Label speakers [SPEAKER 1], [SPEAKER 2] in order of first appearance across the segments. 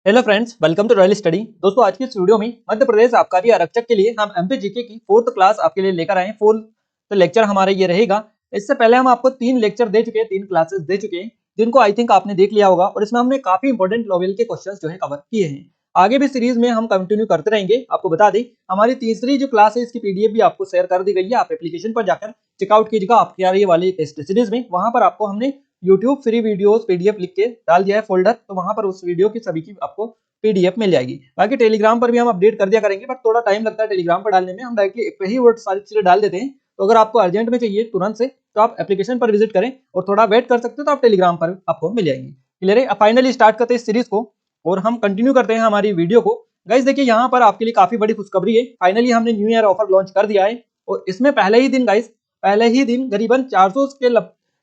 [SPEAKER 1] Hello friends, welcome to Royal Study. दोस्तों, आज की इस वीडियो में मध्य प्रदेश आबकारी आरक्षक के लिए हम एमपी जीके की 4th क्लास आपके लिए लेकर आए हैं। 4th लेक्चर हमारा ये रहेगा। इससे पहले हम आपको 3 लेक्चर दे चुके हैं, 3 क्लासेस दे चुके हैं, जिनको आई थिंक आपने देख लिया होगा और इसमें हमने काफी इंपॉर्टेंट लेवल के क्वेश्चंस जो है कवर किए हैं। आगे भी सीरीज में हम कंटिन्यू करते रहेंगे। आपको बता दें, हमारी तीसरी जो क्लास है इसकी पीडीएफ भी आपको शेयर कर दी गई है। आप एप्लीकेशन पर जाकर चेकआउट कीजिएगा आपकी आ रही वाली टेस्ट सीरीज में। वहां पर आपको हमने यूट्यूब फ्री वीडियोस पीडीएफ लिख के डाल दिया है फोल्डर, तो वहां पर उस वीडियो की सभी की आपको पीडीएफ मिल जाएगी। बाकी टेलीग्राम पर भी हम अपडेट कर दिया करेंगे, बट थोड़ा टाइम लगता है टेलीग्राम पर डालने में। हम डायरेक्टली पे ही वो सारी चीजें डाल देते हैं। तो अगर आपको अर्जेंट में चाहिए तुरंत से, तो आप एप्लीकेशन पर विजिट करें और थोड़ा वेट कर सकते हो, तो आप टेलीग्राम पर आपको मिल जाएंगे। क्लियर है? अब फाइनली स्टार्ट करते हैं इस सीरीज को और हम कंटिन्यू करते हैं हमारी वीडियो को। गाइस देखिए, यहाँ पर आपके लिए काफी बड़ी खुशखबरी है। फाइनली हमने न्यू ईयर ऑफर लॉन्च कर दिया है और इसमें पहले ही दिन गाइस, पहले ही दिन करीबन 400 के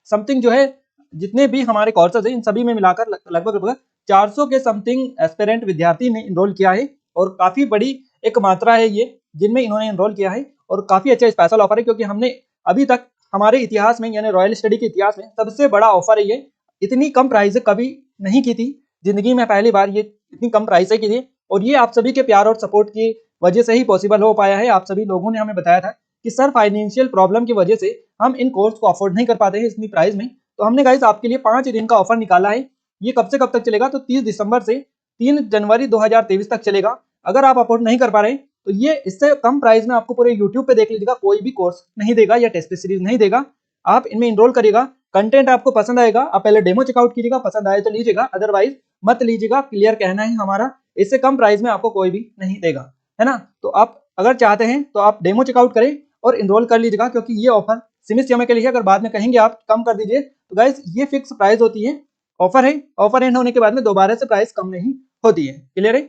[SPEAKER 1] समथिंग जो है, जितने भी हमारे कोर्सेज हैं इन सभी में मिलाकर लगभग 400 के समथिंग एस्पिरेंट विद्यार्थी ने इनरोल किया है। और काफी बड़ी एक मात्रा है ये जिनमें इन्होंने इनरोल किया है। और काफी अच्छा स्पेशल ऑफर है, क्योंकि हमने अभी तक हमारे इतिहास में, यानी रॉयल स्टडी के इतिहास में सबसे बड़ा ऑफर है ये। इतनी कम प्राइस कभी नहीं की थी जिंदगी में, पहली बार ये इतनी कम प्राइस की थी। और ये आप सभी के प्यार और सपोर्ट की वजह से ही पॉसिबल हो पाया है। आप सभी लोगों ने हमें बताया था कि सर फाइनेंशियल प्रॉब्लम की वजह से हम इन कोर्स को अफोर्ड नहीं कर पाते हैं इतनी प्राइस में। तो हमने गाइस आपके लिए 5 दिन का ऑफर निकाला है। ये कब से कब तक चलेगा? तो 30 दिसंबर से 3 जनवरी 2023 तक चलेगा। अगर आप अफोर्ड नहीं कर पा रहे तो ये इससे कम प्राइस में आपको पूरे यूट्यूब पे देख लीजिएगा, कोई भी कोर्स नहीं देगा या टेस्ट सीरीज नहीं देगा। आप इनमें इनरोल करिएगा, कंटेंट आपको पसंद आएगा, आप पहले डेमो चेकआउट कीजिएगा, पसंद आए तो लीजिएगा, अदरवाइज मत लीजिएगा। क्लियर कहना है हमारा, इससे कम प्राइस में आपको कोई भी नहीं देगा, है ना? तो आप अगर चाहते हैं तो आप डेमो चेकआउट करें और इनरोल कर लीजिएगा, क्योंकि ये ऑफर सीमित समय के लिए है। अगर बाद में कहेंगे आप कम कर दीजिए, तो गाइस ये फिक्स प्राइस होती है, ऑफर है। ऑफर एंड होने के बाद में दोबारा से प्राइस कम नहीं होती है। क्लियर है?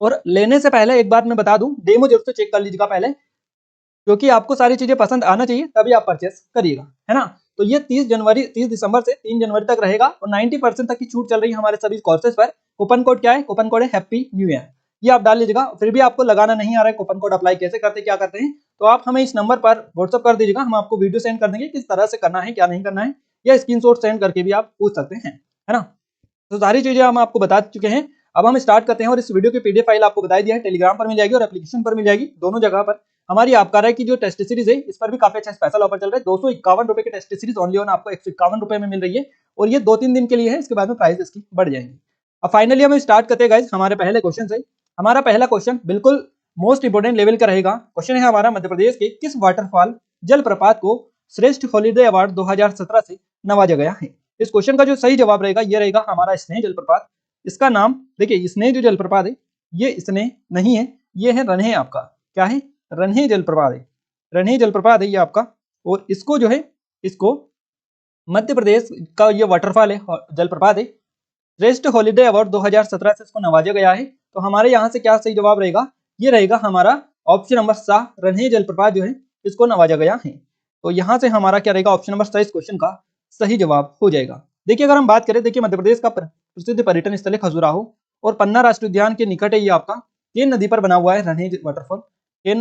[SPEAKER 1] और लेने से पहले एक बात मैं बता दूं, डेमो जरूर से चेक कर लीजिएगा पहले, क्योंकि आपको सारी चीजें पसंद आना चाहिए तभी आप परचेस करिएगा, है ना? तो ये 30 दिसंबर से 3 जनवरी तक रहेगा और 90% तक की छूट चल रही है हमारे सभी कोर्सेज पर। कूपन कोड क्या है? कूपन कोड है हैप्पी न्यू ईयर। ये आप डाल लीजिएगा। फिर भी आपको लगाना नहीं आ रहा है कूपन कोड, अप्लाई कैसे करते क्या करते हैं, तो आप हमें इस नंबर पर व्हाट्सअप कर दीजिएगा। हम आपको वीडियो सेंड कर देंगे किस तरह से करना है, क्या नहीं करना है, या स्क्रीनशॉट सेंड करके भी आप पूछ सकते हैं, है ना? तो सारी चीजें हम आपको बता चुके हैं। अब हम स्टार्ट करते हैं और इस वीडियो की पीडीएफ फाइल आपको बताई दिया है, टेलीग्राम पर मिल जाएगी और एप्लीकेशन पर मिल जाएगी, दोनों जगह पर। हमारी आपका की जो टेस्ट सीरीज है इस पर भी काफी अच्छा स्पेशल ऑफर चल रहा है। 251 रुपए की टेस्ट सीरीज ओनली ऑन आपको 151 रुपए में मिल रही है और ये 2-3 दिन के लिए है, इसके बाद में प्राइस इसकी बढ़ जाएंगी। अब फाइनली हम स्टार्ट करते हैं गाइस हमारे पहले क्वेश्चन से। हमारा पहला क्वेश्चन बिल्कुल मोस्ट इंपोर्टेंट लेवल का रहेगा। क्वेश्चन है हमारा, मध्य प्रदेश के किस वाटरफॉल जलप्रपात को श्रेष्ठ हॉलीडे अवार्ड 2017 से नवाजा गया है? इस क्वेश्चन का जो सही जवाब रहेगा ये रहेगा हमारा स्नेह जलप्रपात। इसका नाम देखिए, स्नेह जो जलप्रपात है ये स्नेह नहीं है, ये है रन्हे। आपका क्या है? रन्हे जलप्रपात है, रन्हे जलप्रपात है ये आपका। और इसको जो है, इसको मध्य प्रदेश का ये वाटरफॉल है, जलप्रपात है, श्रेष्ठ हॉलीडे अवार्ड 2017 से इसको नवाजा गया है। तो हमारे यहाँ से क्या सही जवाब रहेगा? ये रहेगा हमारा ऑप्शन नंबर सा, रन्हे जलप्रपात जो है इसको नवाजा गया है। तो यहाँ से हमारा क्या रहेगा? ऑप्शन नंबर सा इस क्वेश्चन का सही जवाब हो जाएगा। देखिए, अगर हम बात करें, देखिए मध्य प्रदेश का प्रसिद्ध पर्यटन स्थल है खजुराहो और पन्ना राष्ट्रीय उद्यान के निकट है ये आपका। केन नदी पर बना हुआ है रन्हे वाटरफॉल। केन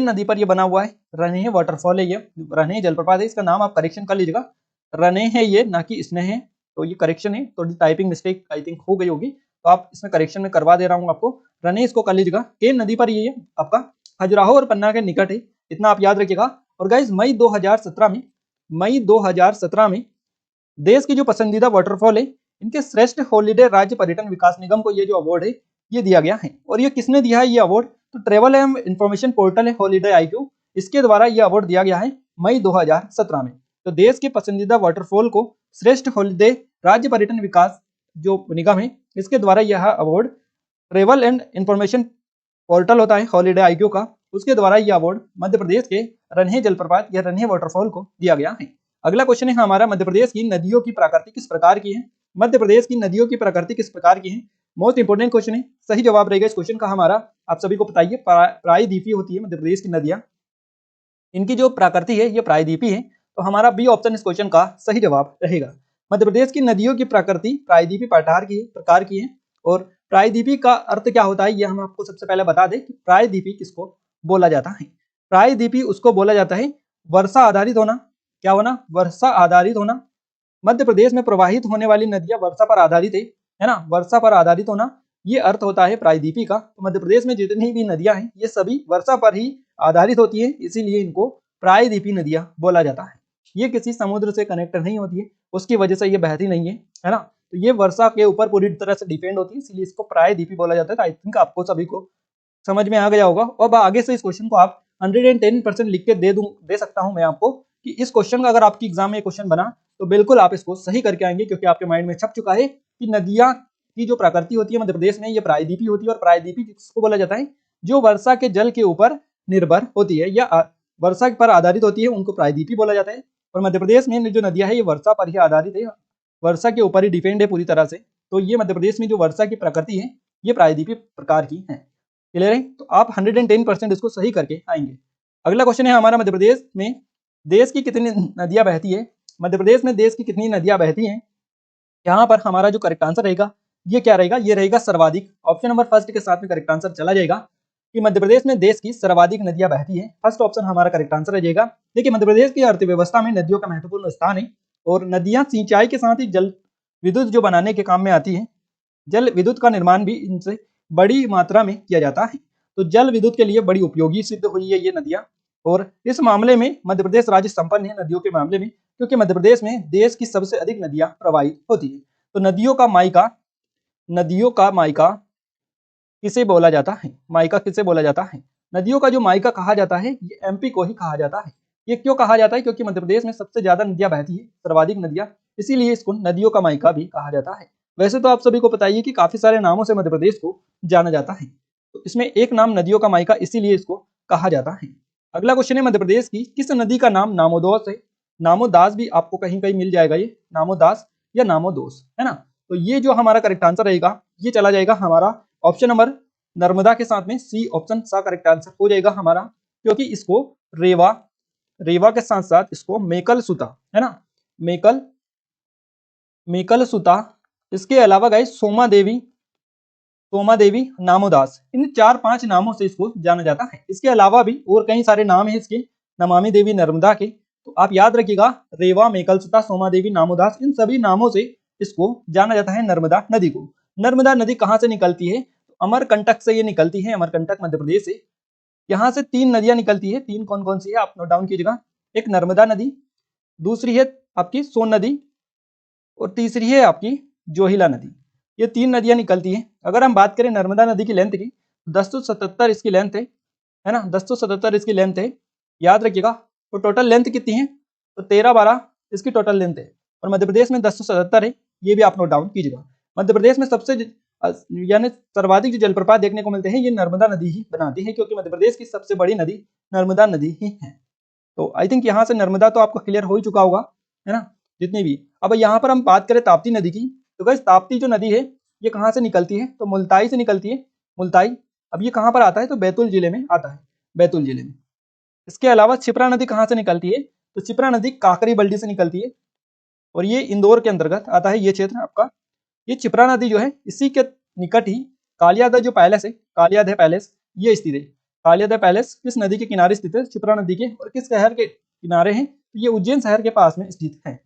[SPEAKER 1] नदी पर ये बना हुआ है, रन्हे वाटरफॉल है ये, रन्हे जलप्रपात है। इसका नाम आप करेक्शन कर लीजिएगा, रन्हे है ये, ना कि स्नेह है। तो ये करेक्शन है, थोड़ी टाइपिंग मिस्टेक आई थिंक हो गई होगी, तो आप इसमें करेक्शन में करवा दे रहा हूँ आपको। रन्हे इसको कर लीजिएगा। केन नदी पर ये आपका खजुराहो और पन्ना के निकट है, इतना आप याद रखिएगा। और गाइज मई 2017 में देश की जो पसंदीदा वाटरफॉल है, इनके श्रेष्ठ हॉलीडे राज्य पर्यटन विकास निगम को ये जो अवार्ड है ये दिया गया है। और ये किसने दिया है ये अवार्ड? तो ट्रेवल एंड इंफॉर्मेशन पोर्टल है हॉलीडे IQ, इसके द्वारा ये अवार्ड दिया गया है मई 2017 में। तो देश के पसंदीदा वाटरफॉल को श्रेष्ठ हॉलीडे राज्य पर्यटन विकास जो निगम है, इसके द्वारा यह award travel and information portal होता है हॉलीडे IQ का, उसके द्वारा यह अवार्ड मध्य प्रदेश के रन्हे जलप्रपात या रन्हे वाटरफॉल को दिया गया है। अगला क्वेश्चन है हमारा, मध्य प्रदेश की नदियों की प्रकृति किस प्रकार की है? मध्य प्रदेश की नदियों की प्रकृति किस प्रकार की है? मोस्ट इंपोर्टेंट क्वेश्चन है। सही जवाब रहेगा इस क्वेश्चन का हमारा, आप सभी को बताइए, प्रायद्वीपीय होती है मध्य प्रदेश की नदियां, इनकी जो प्रकृति है ये प्रायद्वीपीय है। तो हमारा बी ऑप्शन इस क्वेश्चन का सही जवाब रहेगा। मध्य प्रदेश की नदियों की प्रकृति प्रायद्वीपीय प्रकार की है। और प्रायद्वीपीय का अर्थ क्या होता है ये हम आपको सबसे पहले बता दें कि प्रायद्वीपीय किसको बोला जाता है। प्रायद्वीपीय उसको बोला जाता है वर्षा आधारित होना। क्या होना? वर्षा आधारित होना। मध्य प्रदेश में प्रवाहित होने वाली नदियां वर्षा पर आधारित है। है ना, वर्षा पर आधारित होना, ये अर्थ होता है प्रायद्वीपी का। तो मध्य प्रदेश में जितनी भी नदियां हैं ये सभी वर्षा पर ही आधारित होती है, इसीलिए इनको प्रायद्वीपी नदियां बोला जाता है। ये किसी समुद्र से कनेक्ट नहीं होती है, उसकी वजह से ये बहती नहीं है ना, तो ये वर्षा के ऊपर पूरी तरह से डिपेंड होती है, इसलिए इसको प्रायद्वीपी बोला जाता है। आई थिंक आपको सभी को समझ में आ गया होगा। अब आगे से इस क्वेश्चन को आप 110% लिख के दे सकता हूं मैं आपको कि इस क्वेश्चन का अगर आपकी एग्जाम में क्वेश्चन बना तो बिल्कुल आप इसको सही करके आएंगे, क्योंकि आपके माइंड में छप चुका है कि नदियां की जो प्रकृति होती है मध्य प्रदेश में ये प्रायद्वीपी होती है। और प्रायद्वीपी किसको बोला जाता है, जो वर्षा के जल के ऊपर निर्भर होती है या वर्षा पर आधारित होती है, उनको प्रायद्वीपी बोला जाता है। और मध्य प्रदेश में जो नदियां है ये वर्षा पर ही आधारित है, वर्षा के ऊपर ही डिपेंड है पूरी तरह से। तो ये मध्य प्रदेश में जो वर्षा की प्रकृति है ये प्रायद्वीपी प्रकार की है। क्लियर है, तो आप 110% इसको सही करके आएंगे। अगला क्वेश्चन है हमारा, मध्य प्रदेश में देश की कितनी नदियां बहती है। मध्य प्रदेश में देश की कितनी नदियां बहती हैं, यहाँ पर हमारा जो करेक्ट आंसर रहेगा ये क्या रहेगा, ये रहेगा सर्वाधिक। ऑप्शन नंबर फर्स्ट के साथ में करेक्ट आंसर चला जाएगा कि मध्य प्रदेश में देश की सर्वाधिक नदियां बहती है। फर्स्ट ऑप्शन हमारा करेक्ट आंसर रह जाएगा। देखिए मध्य प्रदेश की अर्थव्यवस्था में नदियों का महत्वपूर्ण स्थान है, और नदियां सिंचाई के साथ ही जल विद्युत जो बनाने के काम में आती है, जल विद्युत का निर्माण भी इनसे बड़ी मात्रा में किया जाता है। तो जल विद्युत के लिए बड़ी उपयोगी सिद्ध हुई है ये नदियां, और इस मामले में मध्य प्रदेश राज्य संपन्न है नदियों के मामले में, क्योंकि मध्य प्रदेश में देश की सबसे अधिक नदियां प्रवाहित होती है। तो नदियों का मायका किसे बोला जाता है, मायका किसे बोला जाता है, नदियों का जो मायका कहा जाता है ये एमपी को ही कहा जाता है। ये क्यों कहा जाता है, क्योंकि मध्य प्रदेश में सबसे ज्यादा नदियां बहती है, सर्वाधिक नदियां, इसीलिए इसको नदियों का मायका भी कहा जाता है। वैसे तो आप सभी को पता ही है कि काफी सारे नामों से मध्य प्रदेश को जाना जाता है, तो इसमें एक नाम नदियों का मायका, इसीलिए इसको कहा जाता है। अगला क्वेश्चन है, मध्य प्रदेश की किस नदी का नाम नामोदोस है। नामोदास भी आपको कहीं कहीं मिल जाएगा, ये नामोदास या नामोदोस है ना। तो ये जो हमारा करेक्ट आंसर रहेगा ये चला जाएगा हमारा ऑप्शन नंबर नर्मदा के साथ में, सी ऑप्शन सा करेक्ट आंसर हो जाएगा हमारा, क्योंकि इसको रेवा के साथ साथ इसको मेकल सुता है ना, मेकल सुता, इसके अलावा गाइस सोमा देवी नामोदास, इन 4-5 नामों से इसको जाना जाता है। इसके अलावा भी और कई सारे नाम है इसके, नमामि देवी नर्मदा के, तो आप याद रखिएगा रेवा, मेकलसुता, सोमा देवी, नामोदास, इन सभी नामों से इसको जाना जाता है नर्मदा नदी को। नर्मदा नदी कहाँ से निकलती है, तो अमरकंटक से ये निकलती है, अमरकंटक मध्य प्रदेश से। यहाँ से 3 नदियां निकलती है, 3 कौन कौन सी है आप नोट डाउन कीजिएगा, एक नर्मदा नदी, दूसरी है आपकी सोन नदी, और तीसरी है आपकी जोहिला नदी। ये 3 नदियां निकलती हैं। अगर हम बात करें नर्मदा नदी की लेंथ की, 1077 इसकी लेंथ है ना, 1077 इसकी लेंथ है, याद रखिएगा। तो टोटल लेंथ कितनी है, तो 13-12 इसकी टोटल लेंथ है, और मध्य प्रदेश में 1077 है, ये भी आप नोट डाउन कीजिएगा। मध्य प्रदेश में सबसे यानी सर्वाधिक जो जलप्रपात देखने को मिलते हैं ये नर्मदा नदी ही बनाती है, क्योंकि मध्य प्रदेश की सबसे बड़ी नदी नर्मदा नदी ही है। तो आई थिंक यहाँ से नर्मदा तो आपको क्लियर हो ही चुका होगा, है ना, जितनी भी। अब यहाँ पर हम बात करें ताप्ती नदी की, तो गाइस ताप्ती जो नदी है ये कहाँ से निकलती है, तो मुल्ताई से निकलती है, मुल्ताई। अब ये कहाँ पर आता है, तो बैतूल जिले में आता है, बैतूल जिले में। इसके अलावा क्षिप्रा नदी कहाँ से निकलती है, तो क्षिप्रा नदी काकरी बल्डी से निकलती है, और ये इंदौर के अंतर्गत आता है ये क्षेत्र आपका। ये क्षिप्रा नदी जो है इसी के निकट ही कालियादह जो पैलेस है, कालियादह पैलेस ये स्थित है। कालियादह पैलेस किस नदी के किनारे स्थित है, क्षिप्रा नदी के, और किस शहर के किनारे है, तो ये उज्जैन शहर के पास में स्थित है।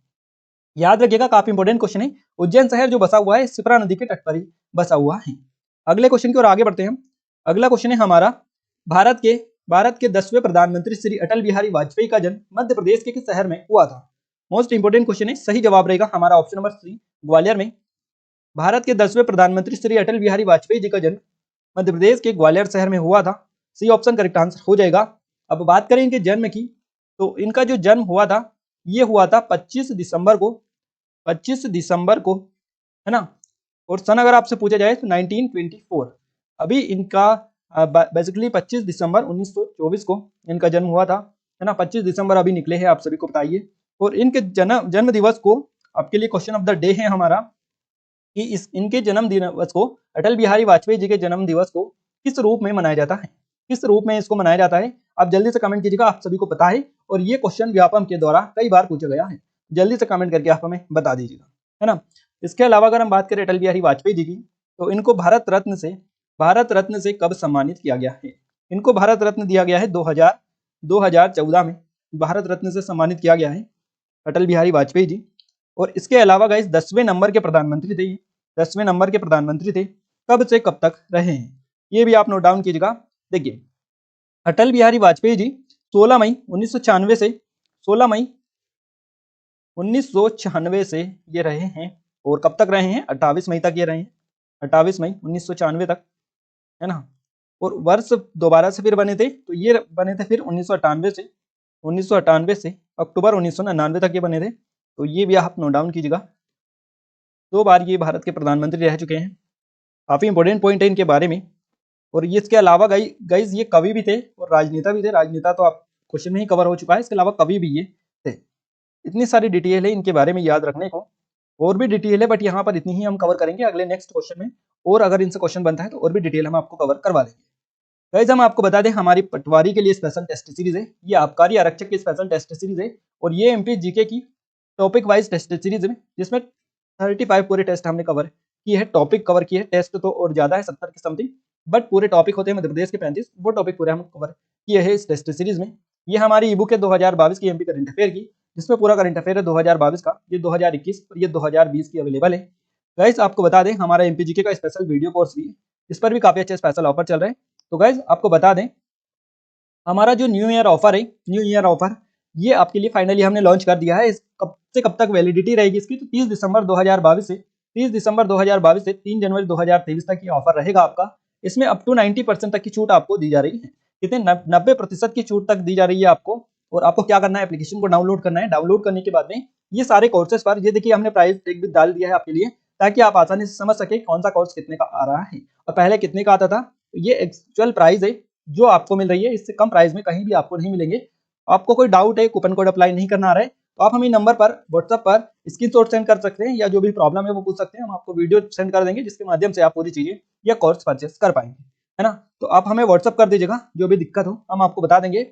[SPEAKER 1] याद रखिएगा, काफी इंपोर्टेंट क्वेश्चन है। उज्जैन शहर जो बसा हुआ है क्षिप्रा नदी के तट पर ही बसा हुआ है। अगले क्वेश्चन की ओर आगे बढ़ते हैं हम। अगला क्वेश्चन है हमारा, भारत के 10वें प्रधानमंत्री श्री अटल बिहारी वाजपेयी का जन्म मध्य प्रदेश के किस शहर में हुआ था। मोस्ट इंपोर्टेंट क्वेश्चन है, सही जवाब रहेगा हमारा ऑप्शन नंबर सी, ग्वालियर में। भारत के 10वें प्रधानमंत्री श्री अटल बिहारी वाजपेयी जी का जन्म मध्य प्रदेश के ग्वालियर शहर में हुआ था, सी ऑप्शन करेक्ट आंसर हो जाएगा। अब बात करें इनके जन्म की, तो इनका जो जन्म हुआ था ये हुआ था 25 दिसंबर को, है ना, और सन अगर आपसे पूछा जाए तो 1924। अभी इनका बेसिकली 25 दिसंबर 1924 को इनका जन्म हुआ था, है ना, 25 दिसंबर अभी निकले हैं, आप सभी को बताइए। और इनके जन्म दिवस को आपके लिए क्वेश्चन ऑफ द डे है हमारा, कि इनके जन्म दिवस को, अटल बिहारी वाजपेयी जी के जन्म दिवस को किस रूप में मनाया जाता है, किस रूप में इसको मनाया जाता है, आप जल्दी से कमेंट कीजिएगा, आप सभी को पता है, और ये क्वेश्चन व्यापम के द्वारा कई बार पूछा गया है, जल्दी से कमेंट करके आप हमें बता दीजिएगा, है ना। इसके अलावा अगर हम बात करें अटल बिहारी वाजपेयी जी की, तो इनको भारत रत्न से कब सम्मानित किया गया है। इनको भारत रत्न दिया गया है 2014 में भारत रत्न से सम्मानित किया गया है अटल बिहारी वाजपेयी जी। और इसके अलावा गाइस 10वें नंबर के प्रधानमंत्री थे, 10वें नंबर के प्रधानमंत्री थे, कब से कब तक रहे हैं, ये भी आप नोट डाउन कीजिएगा। देखिए अटल बिहारी वाजपेयी जी 16 मई 1996 से 16 मई 1996 से ये रहे हैं, और कब तक रहे हैं, 28 मई तक ये रहे हैं, 28 मई 1996 तक, है ना। और वर्ष दोबारा से फिर बने थे, तो ये बने थे फिर 1998 से अक्टूबर 1999 तक ये बने थे, तो ये भी आप नोट डाउन कीजिएगा। 2 बार ये भारत के प्रधानमंत्री रह चुके हैं, काफी इंपॉर्टेंट पॉइंट है इनके बारे में। और ये इसके अलावा गाइज ये कवि भी थे और राजनेता भी थे। राजनेता तो आप क्वेश्चन में ही कवर हो चुका है, इसके अलावा कवि भी ये थे। इतनी सारी डिटेल है इनके बारे में याद रखने को, और भी डिटेल है, बट यहाँ पर इतनी ही हम कवर करेंगे अगले नेक्स्ट क्वेश्चन में, और अगर इनसे क्वेश्चन बनता है तो और भी डिटेल हम आपको कवर करवा देंगे। गाइज हम आपको बता दें हमारी पटवारी के लिए स्पेशल टेस्ट सीरीज है, ये आबकारी आरक्षक की स्पेशल टेस्ट सीरीज है, और ये एमपी जीके की टॉपिक वाइज टेस्ट सीरीज है, जिसमें 35 पूरे टेस्ट हमने कवर किए हैं, टॉपिक कवर किए हैं, टेस्ट तो और ज्यादा है 70 के समथिंग, बट पूरे टॉपिक होते हैं मध्य प्रदेश के 35, वो टॉपिक पूरे हम कवर किए हैं इस टेस्ट सीरीज में। ये हमारी ई बुक है 2022 की एमपी करंट अफेयर की, जिसमें पूरा करंट अफेयर है 2022 का, ये 2021 और ये 2020 की अवेलेबल है। गाइस आपको बता दें हमारा एमपीजीके का स्पेशल वीडियो कोर्स भी है, इस पर भी काफी अच्छे स्पेशल ऑफर चल रहे हैं। तो गाइस आपको बता दें हमारा जो न्यू ईयर ऑफर है, न्यू ईयर ऑफर ये आपके लिए फाइनली हमने लॉन्च कर दिया है। इस कब से कब तक वैलिडिटी रहेगी इसकी, तो 30 दिसंबर 2022 से 3 जनवरी 2023 तक ये ऑफर रहेगा आपका। इसमें अप टू 90% तक की छूट आपको दी जा रही है, कितने 90% की छूट तक दी जा रही है आपको। और आपको क्या करना है, एप्लीकेशन को डाउनलोड करना है। डाउनलोड करने के बाद में ये सारे कोर्सेज पर, ये देखिए हमने प्राइस टैग भी डाल दिया है आपके लिए, ताकि आप आसानी से समझ सके कौन सा कोर्स कितने का आ रहा है और पहले कितने का आता था। ये एक्चुअल प्राइस है जो आपको मिल रही है, इससे कम प्राइस में कहीं भी आपको नहीं मिलेंगे। आपको कोई डाउट है, कूपन कोड अप्लाई नहीं करना आ रहा है, तो आप हमें नंबर पर व्हाट्सएप पर स्क्रीनशॉट सेंड कर सकते हैं, या जो भी प्रॉब्लम है वो पूछ सकते हैं, हम आपको वीडियो सेंड कर देंगे जिसके माध्यम से आप पूरी चीजें या कोर्स परचेस कर पाएंगे, है ना। तो आप हमें व्हाट्सएप कर दीजिएगा, जो भी दिक्कत हो हम आपको बता देंगे।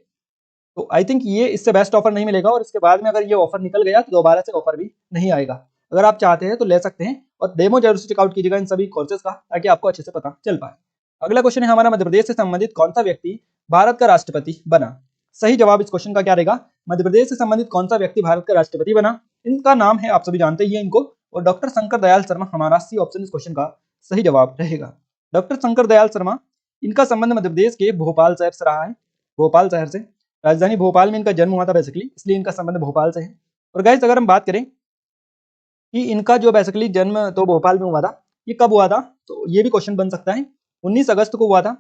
[SPEAKER 1] तो आई थिंक ये इससे बेस्ट ऑफर नहीं मिलेगा, और इसके बाद में अगर ये ऑफर निकल गया तो दोबारा से ऑफर भी नहीं आएगा। अगर आप चाहते हैं तो ले सकते हैं, और डेमो जरूर से चेकआउट कीजिएगा इन सभी कोर्सेज का, ताकि आपको अच्छे से पता चल पाए। अगला क्वेश्चन है हमारा, मध्य प्रदेश से संबंधित कौन सा व्यक्ति भारत का राष्ट्रपति बना। सही जवाब इस क्वेश्चन का क्या रहेगा, मध्य प्रदेश से संबंधित कौन सा व्यक्ति भारत का राष्ट्रपति बना। इनका नाम है, आप सभी जानते ही हैं इनको, और डॉक्टर शंकर दयाल शर्मा हमारा सी ऑप्शन इस क्वेश्चन का सही जवाब रहेगा। डॉक्टर शंकर दयाल शर्मा, इनका संबंध मध्य प्रदेश के भोपाल शहर से रहा है, भोपाल शहर से, राजधानी भोपाल में इनका जन्म हुआ था बेसिकली, इसलिए इनका संबंध भोपाल से है। और गाइस अगर हम बात करें कि इनका जो बेसिकली जन्म तो भोपाल में हुआ था, ये कब हुआ था, तो ये भी क्वेश्चन बन सकता है। 19 अगस्त को हुआ था,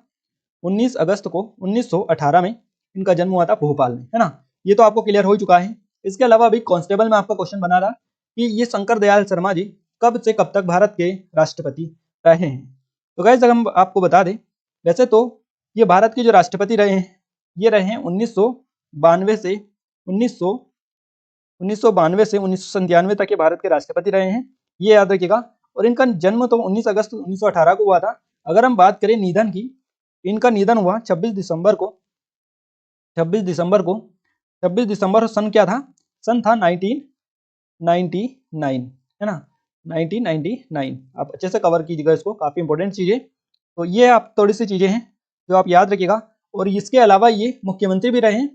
[SPEAKER 1] 19 अगस्त को 1918 में इनका जन्म हुआ था भोपाल में, है ना। ये तो आपको क्लियर हो चुका है। इसके अलावा अभी कांस्टेबल में आपका क्वेश्चन बना था कि ये शंकर दयाल शर्मा जी कब से कब तक भारत के राष्ट्रपति रहे हैं। तो गाइस अगर हम आपको बता दें, वैसे तो ये भारत के जो राष्ट्रपति रहे हैं, ये रहे हैं 1992 से 1997 तक ये भारत के राष्ट्रपति रहे हैं, ये याद रखिएगा। और इनका जन्म तो 19 अगस्त 1918 को हुआ था। अगर हम बात करें निधन की, इनका निधन हुआ 26 दिसंबर सन क्या था, सन था 1999, है ना, 1999। आप अच्छे से कवर कीजिएगा इसको, काफी इंपॉर्टेंट चीजें। तो ये आप थोड़ी सी चीजें हैं जो आप याद रखिएगा। और इसके अलावा ये मुख्यमंत्री भी रहे हैं,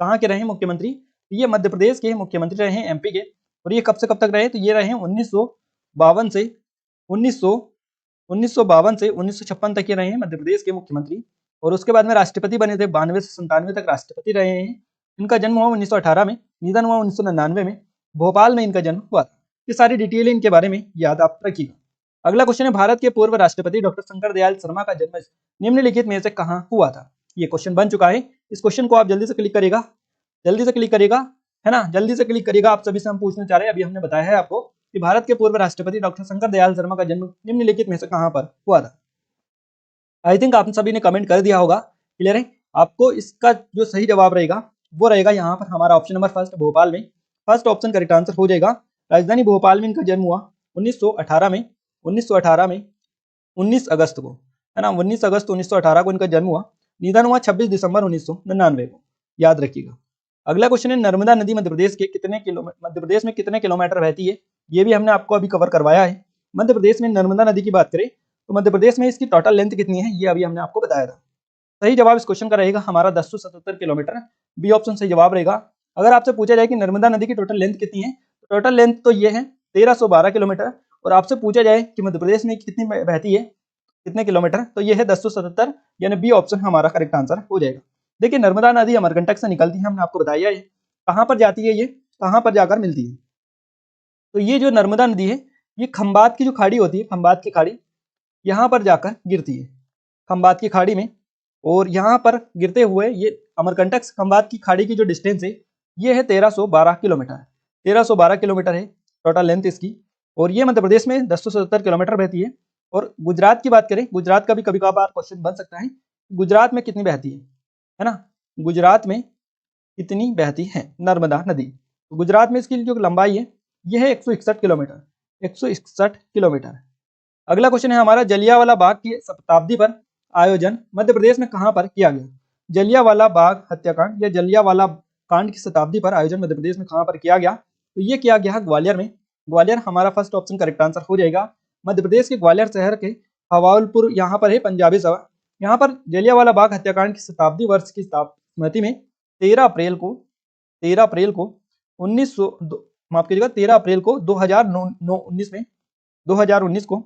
[SPEAKER 1] कहाँ के रहे हैं मुख्यमंत्री, ये मध्य प्रदेश के मुख्यमंत्री रहे हैं, एमपी के। और ये कब से कब तक रहे, तो ये रहे हैं 1952 से 1956 तक ये रहे हैं मध्य प्रदेश के मुख्यमंत्री। और उसके बाद में राष्ट्रपति बने थे, 92 से 97 तक राष्ट्रपति रहे हैं। इनका जन्म हुआ 1918 में, निधन हुआ 1999 में, भोपाल में इनका जन्म हुआ था। ये सारी डिटेल इनके बारे में याद आप रखिएगा। अगला क्वेश्चन है, भारत के पूर्व राष्ट्रपति डॉक्टर शंकर दयाल शर्मा का जन्म निम्नलिखित में से कहाँ हुआ था। ये क्वेश्चन बन चुका है, इस क्वेश्चन को आप जल्दी से क्लिक करिएगा, है ना, जल्दी से क्लिक करिएगा। आप सभी से हम पूछना चाह रहे हैं, अभी हमने बताया है आपको कि भारत के पूर्व राष्ट्रपति डॉक्टर शंकर दयाल शर्मा का जन्म निम्नलिखित में से कहाँ पर हुआ था। आई थिंक आप सभी ने कमेंट कर दिया होगा, क्लियर है। आपको इसका जो सही जवाब रहेगा वो रहेगा यहाँ पर हमारा ऑप्शन नंबर फर्स्ट, भोपाल में। फर्स्ट ऑप्शन करेक्ट आंसर हो जाएगा। राजधानी भोपाल में इनका जन्म हुआ 1918 में 19 अगस्त को, है ना, 19 अगस्त 1918 को इनका जन्म हुआ। निधन हुआ 26 दिसंबर 1999 को, याद रखिएगा। अगला क्वेश्चन है, नर्मदा नदी मध्य प्रदेश में कितने किलोमीटर बहती है। ये भी हमने आपको अभी कवर करवाया है। मध्य प्रदेश में नर्मदा नदी की बात करें तो मध्य प्रदेश में इसकी टोटल लेंथ कितनी है, ये अभी हमने आपको बताया था। सही जवाब इस क्वेश्चन का रहेगा हमारा 1077 किलोमीटर, बी ऑप्शन सही जवाब रहेगा। अगर आपसे पूछा जाए कि नर्मदा नदी की टोटल लेंथ कितनी है, तो टोटल लेंथ तो ये है 1312 किलोमीटर, और आपसे पूछा जाए कि मध्य प्रदेश में कितनी बहती है, कितने किलोमीटर, तो ये है 1077, यानी बी ऑप्शन हमारा करेक्ट आंसर हो जाएगा। देखिए नर्मदा नदी अमरकंटक से निकलती है, हमने आपको बताया है कहाँ पर जाती है, ये कहाँ पर जाकर मिलती है। तो ये जो नर्मदा नदी है ये खंबात की जो खाड़ी होती है, खंबात की खाड़ी यहाँ पर जाकर गिरती है, खंबात की खाड़ी में, और यहाँ पर गिरते हुए ये अमरकंटक से खंबात की खाड़ी की जो डिस्टेंस है ये है 1312 किलोमीटर, 1312 किलोमीटर है टोटल लेंथ इसकी। और ये मध्य प्रदेश में 1077 किलोमीटर बहती है। और गुजरात की बात करें, गुजरात का भी कभी कभार क्वेश्चन बन सकता है, गुजरात में कितनी बहती है ना, गुजरात में कितनी बहती है नर्मदा नदी। तो गुजरात में इसकी जो लंबाई है यह है 161 किलोमीटर, 161 किलोमीटर। अगला क्वेश्चन है हमारा, जलियांवाला बाग की शताब्दी पर आयोजन मध्य प्रदेश में कहां पर किया गया। जलियांवाला बाग हत्याकांड या जलियांवाला कांड की शताब्दी पर आयोजन मध्य प्रदेश में कहां पर किया गया, तो ये किया गया ग्वालियर में। ग्वालियर हमारा फर्स्ट ऑप्शन करेक्ट आंसर हो जाएगा। मध्य प्रदेश के ग्वालियर शहर के हवालपुर यहाँ पर है पंजाबी सभा, यहाँ पर जलियांवाला बाग हत्याकांड की शताब्दी वर्ष की स्मृति में 13 अप्रैल को 1900 माफ कीजिएगा 13 अप्रैल को 2019 को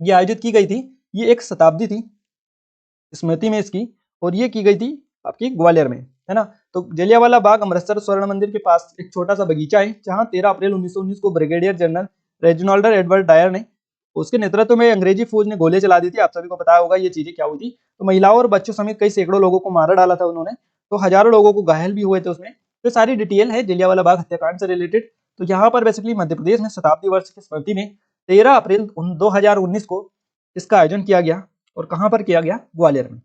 [SPEAKER 1] ये आयोजित की गई थी। ये एक शताब्दी थी स्मृति में इसकी, और ये की गई थी आपकी ग्वालियर में, है ना। तो जलियांवाला बाग अमृतसर स्वर्ण मंदिर के पास एक छोटा सा बगीचा है जहां 13 अप्रैल 1919 को brigadier general Reginald Edward Dyer ने, उसके नेतृत्व में अंग्रेजी फौज ने गोली चला दी थी। आप सभी को पता होगा ये चीजें क्या हुई थी। तो महिलाओं और बच्चों समेत कई सैकड़ों लोगों को मारा डाला था उन्होंने, तो हजारों लोगों को घायल भी हुए थे उसमें। तो सारी डिटेल है जलियांवाला बाग हत्याकांड से रिलेटेड। तो यहाँ पर बेसिकली मध्य प्रदेश में शताब्दी वर्ष की स्मृति में 13 अप्रैल 2019 को इसका आयोजन किया गया, और कहां पर किया गया, ग्वालियर में।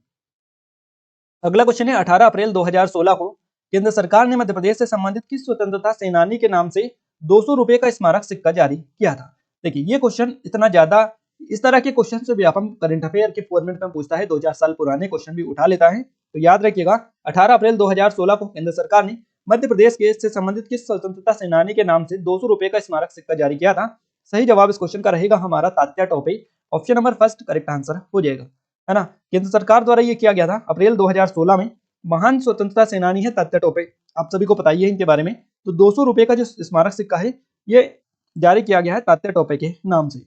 [SPEAKER 1] अगला क्वेश्चन है, 18 अप्रैल 2016 को केंद्र सरकार ने मध्य प्रदेश से संबंधित किस स्वतंत्रता सेनानी के नाम से 200 रुपए का स्मारक सिक्का जारी किया था। देखिए ये क्वेश्चन इतना ज्यादा, इस तरह के क्वेश्चन से व्यापक करंट अफेयर के फॉर्मेट में पूछता है, 2000 साल पुराने क्वेश्चन भी उठा लेता है। तो याद रखिएगा 18 अप्रैल 2016 को केंद्र सरकार ने मध्य प्रदेश के से संबंधित किस स्वतंत्रता सेनानी के नाम से 200 रुपए का स्मारक सिक्का जारी किया था। सही जवाब इस क्वेश्चन का रहेगा हमारा Tatya Tope, option number first correct answer हो जाएगा, है ना। केंद्र सरकार द्वारा ये किया गया था अप्रैल 2016 में। महान स्वतंत्रता सेनानी है तात्या टोपे, आप सभी को पता ही है इनके बारे में। तो 200 रुपए का जो स्मारक सिक्का है ये जारी किया गया है तात्या टोपे के नाम से।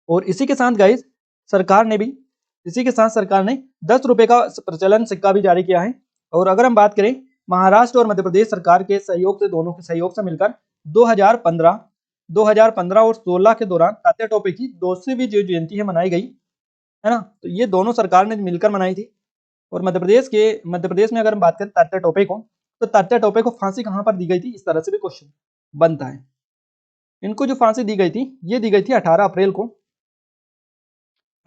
[SPEAKER 1] और इसी के साथ गाइस सरकार ने 10 रुपए का प्रचलन सिक्का भी जारी किया है। और अगर हम बात करें महाराष्ट्र और मध्य प्रदेश सरकार के सहयोग से, दोनों के सहयोग से मिलकर 2015 और 16 के दौरान तात्या टोपे की 200वीं जो जयंती है मनाई गई, है ना। तो ये दोनों सरकार ने मिलकर मनाई थी। और मध्य प्रदेश में अगर हम बात करें तात्या टोपे को, तो तात्या टोपे को फांसी कहां पर दी गई थी, इस तरह से भी क्वेश्चन बनता है। इनको जो फांसी दी गई थी ये दी गई थी 18 अप्रैल को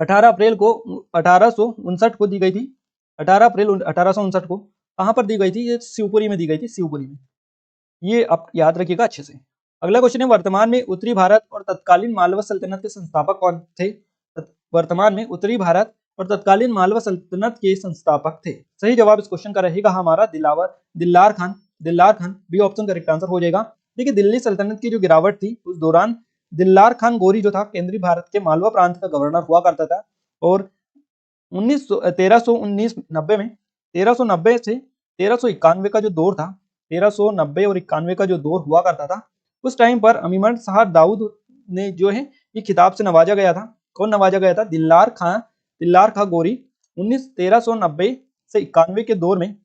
[SPEAKER 1] 1859 को दी गई थी। 18 अप्रैल 1859 को कहां पर दी गई थी, ये शिवपुरी में दी गई थी, शिवपुरी में। ये आप याद रखिएगा अच्छे से। अगला क्वेश्चन है, वर्तमान में उत्तरी भारत और तत्कालीन मालवा सल्तनत के संस्थापक कौन थे। वर्तमान में उत्तरी भारत और तत्कालीन मालवा सल्तनत के संस्थापक थे। सही जवाब इस क्वेश्चन का रहेगा हमारा Dillar Khan, B option correct answer हो जाएगा। देखिए दिल्ली सल्तनत की जो गिरावट थी उस दौरान दिल्लार खान गोरी जो था केंद्रीय भारत के मालवा प्रांत का गवर्नर हुआ करता था। और 1390 से 1391 का जो दौर था, 1390 और 91 का जो दौर हुआ करता था, उस टाइम पर अमीमन शाह दाऊद ने जो है ये खिताब से नवाजा गया था। कौन नवाजा गया था, दिल्लार खां गोरी। 1390 से 91 के दौर में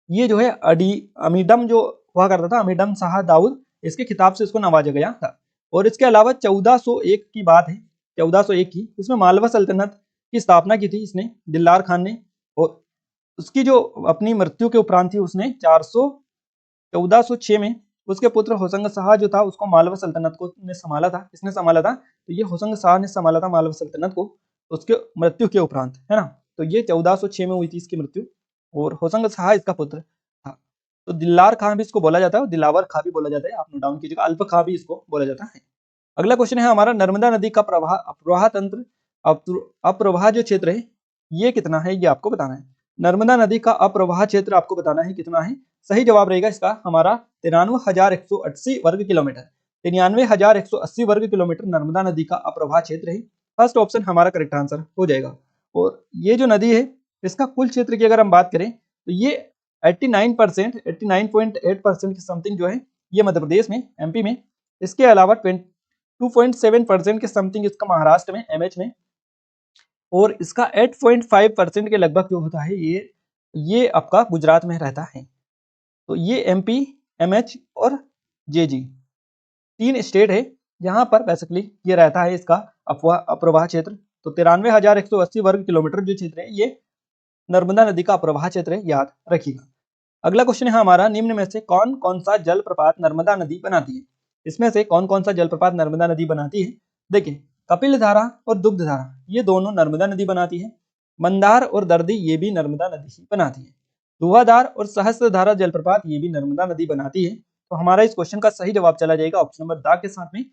[SPEAKER 1] ये जो है अमीडम जो हुआ करता था, अमीडम शाह दाऊद, इसके खिताब से इसको नवाजा गया था। और इसके अलावा 1401 की बात है, 1401 की, इसमें मालवा सल्तनत की स्थापना की थी इसने, दिल्लार खान ने। और उसकी जो अपनी मृत्यु के उपरांत थी उसने 1406 में उसके पुत्र होशंग शाह जो था उसको मालवा सल्तनत को ने संभाला था, इसने संभाला था। तो ये होशंग शाह ने संभाला था मालवा सल्तनत को उसके मृत्यु के उपरांत, है ना। तो ये 1406 में हुई थी इसकी मृत्यु, और होशंग शाह इसका पुत्र था। तो दिल्लार खां भी इसको बोला जाता है, दिलावर खां भी बोला जाता है, आप नोट डाउन कीजिएगा, अल्प खां भी इसको बोला जाता है। अगला क्वेश्चन है हमारा, नर्मदा नदी का अप्रवाह तंत्र अप्रवाह जो क्षेत्र है ये कितना है, ये आपको बताना है। नर्मदा नदी का अप्रवाह क्षेत्र आपको बताना है कितना है। सही जवाब रहेगा इसका हमारा 93,180 वर्ग किलोमीटर, 93,180 वर्ग किलोमीटर नर्मदा नदी का अप्रवाह क्षेत्र है। फर्स्ट ऑप्शन हमारा करेक्ट आंसर हो जाएगा। और ये जो नदी है इसका कुल क्षेत्र की अगर हम बात करें तो ये 89.8% की समथिंग जो है ये मध्य प्रदेश में, एमपी में। इसके अलावा 2.7% के समथिंग इसका महाराष्ट्र में एमएच में, और इसका 8.5% के लगभग जो होता है ये आपका गुजरात में रहता है। तो ये एमपी, एमएच और जेजी 3 स्टेट है जहां पर बेसिकली ये रहता है इसका अप्रवाह क्षेत्र। तो 93,180 वर्ग किलोमीटर जो क्षेत्र है ये नर्मदा नदी का अप्रवाह क्षेत्र है, याद रखिएगा। अगला क्वेश्चन है हमारा, निम्न में से कौन कौन सा जलप्रपात नर्मदा नदी बनाती है? इसमें से कौन कौन सा जलप्रपात नर्मदा नदी बनाती है? देखिए, कपिल धारा और दुग्ध धारा ये दोनों नर्मदा नदी बनाती है। मंदार और दर्दी ये भी नर्मदा नदी ही बनाती है। धुआंधार और सहस्त्र धारा जलप्रपात ये भी नर्मदा नदी बनाती है। तो हमारा इस क्वेश्चन का सही जवाब चला जाएगा ऑप्शन नंबर द के साथ में,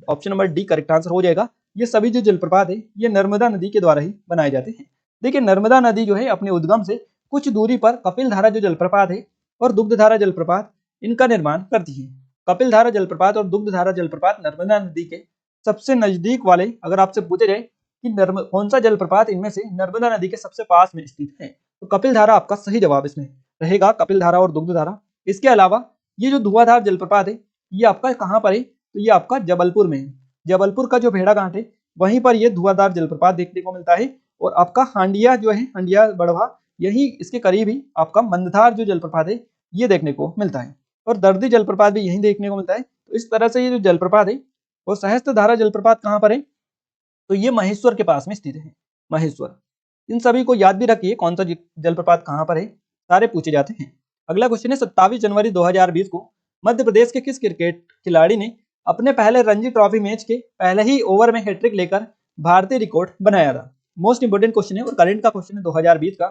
[SPEAKER 1] option number D correct answer हो जाएगा। ये सभी जो जलप्रपात है ये नर्मदा नदी के द्वारा ही बनाए जाते हैं। देखिए, नर्मदा नदी जो है अपने उद्गम से कुछ दूरी पर कपिल धारा जो जलप्रपात है और दुग्ध धारा जलप्रपात इनका निर्माण करती है। कपिल धारा जलप्रपात और दुग्ध धारा जलप्रपात नर्मदा नदी के सबसे नजदीक वाले, अगर आपसे पूछे जाए कि कौन सा जलप्रपात इनमें से नर्मदा नदी के सबसे पास में स्थित है, तो कपिल धारा आपका सही जवाब इसमें रहेगा, कपिल धारा और दुग्ध धारा। इसके अलावा ये जो धुआंधार जलप्रपात है ये आपका कहाँ पर है? तो ये आपका जबलपुर में है। जबलपुर का जो भेड़ाघाट है वहीं पर ये धुआंधार जलप्रपात देखने को मिलता है। और आपका हांडिया जो है, हांडिया बड़वा, यही इसके करीब ही आपका मंदधार जो जलप्रपात है ये देखने को मिलता है, और दर्दी जलप्रपात भी यहीं देखने को मिलता है। तो इस तरह से ये जो जलप्रपात है, और सहस्त्र धारा जलप्रपात कहाँ पर है? तो ये महेश्वर के पास में स्थित है, महेश्वर। इन सभी को याद भी रखिए कौन सा जलप्रपात कहाँ पर है, सारे पूछे जाते हैं। अगला क्वेश्चन है, 27 जनवरी 2020 को मध्य प्रदेश के किस क्रिकेट खिलाड़ी ने अपने पहले रणजी ट्रॉफी मैच के पहले ही ओवर में हैट्रिक लेकर भारतीय रिकॉर्ड बनाया था? मोस्ट इंपोर्टेंट क्वेश्चन है और करंट का क्वेश्चन है 2020 का।